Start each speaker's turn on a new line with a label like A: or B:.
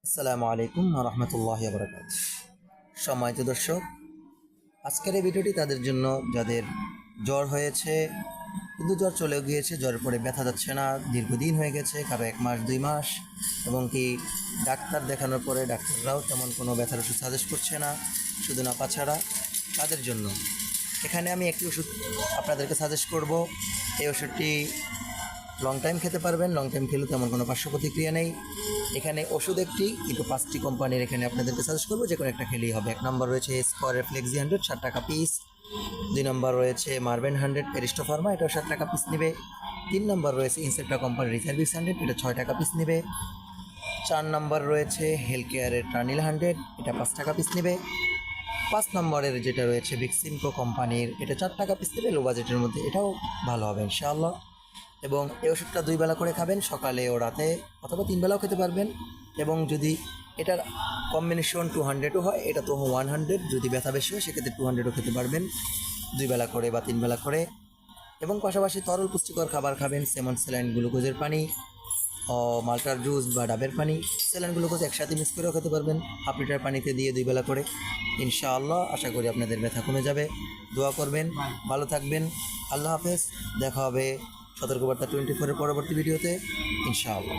A: আসসালামু আলাইকুম ওয়া রাহমাতুল্লাহি ওয়া বারাকাতুহু। সম্মানিত দর্শক, আজকের এই ভিডিওটি তাদের জন্য যাদের জ্বর হয়েছে কিন্তু জ্বর চলেও গিয়েছে, জ্বরের পরে ব্যথা যাচ্ছে না, দীর্ঘদিন হয়ে গেছে, কারো 1 মাস 2 মাস, এবং কি ডাক্তার দেখানোর পরে ডাক্তাররাও তেমন কোনো ব্যথার ওষুধ সাজেস্ট করছে না, শুধু নাপা ছাড়া। তাদের জন্য এখানে আমি একটি ওষুধ আপনাদেরকে সাজেস্ট করব। এই ওষুধটি লং টাইম খেতে পারবেন, লং টাইম খেলেও তেমন কোনো পার্শ্ব প্রতিক্রিয়া নেই। এখানে ওষুধ একটি, কিন্তু 5টি কোম্পানির এখানে আপনাদেরকে সাজেস্ট করবো, যে কোনো একটা খেলেই হবে। 1 নম্বর রয়েছে স্কোয়ারের ফ্লেক্সি 100, 60 টাকা পিস। 2 নম্বর রয়েছে মারবেন 100 এরিস্টো ফার্মা, এটাও 60 টাকা পিস নেবে। 3 নম্বর রয়েছে ইনসেপ্টা কোম্পানির রিসার্ভিস 100, এটা 6 টাকা পিস নেবে। 4 নম্বর রয়েছে হেলথ কেয়ারের টার্নিল 100, এটা 5 টাকা পিস নেবে। 5 নম্বরের যেটা রয়েছে ভিক্সিমকো কোম্পানির, এটা 4 টাকা পিস নেবে, লো বাজেটের মধ্যে, এটাও ভালো হবে ইনশাআল্লাহ। এবং এই ওষুধটা 2 বেলা করে খাবেন, সকালে ও রাতে, অথবা 3 বেলাও খেতে পারবেন। এবং যদি এটার কম্বিনেশন 200ও হয়, এটা তো 100, যদি ব্যথা বেশি হয় সেক্ষেত্রে 200ও খেতে পারবেন, 2 বেলা করে বা 3 বেলা করে। এবং পাশাপাশি তরল পুষ্টিকর খাবার খাবেন, যেমন স্যালাইন গ্লুকোজের পানি, মাল্টার জুস বা ডাবের পানি। স্যালাইন গ্লুকোজ একসাথে মিক্স করেও খেতে পারবেন, হাফ লিটার পানিতে দিয়ে 2 বেলা করে। ইনশাআল্লাহ আশা করি আপনাদের ব্যথা কমে যাবে। দোয়া করবেন, ভালো থাকবেন। আল্লাহ হাফেজ। দেখা হবে সতর্কবার্তা 24-এর পরবর্তী ভিডিওতে ইনশাআল্লাহ।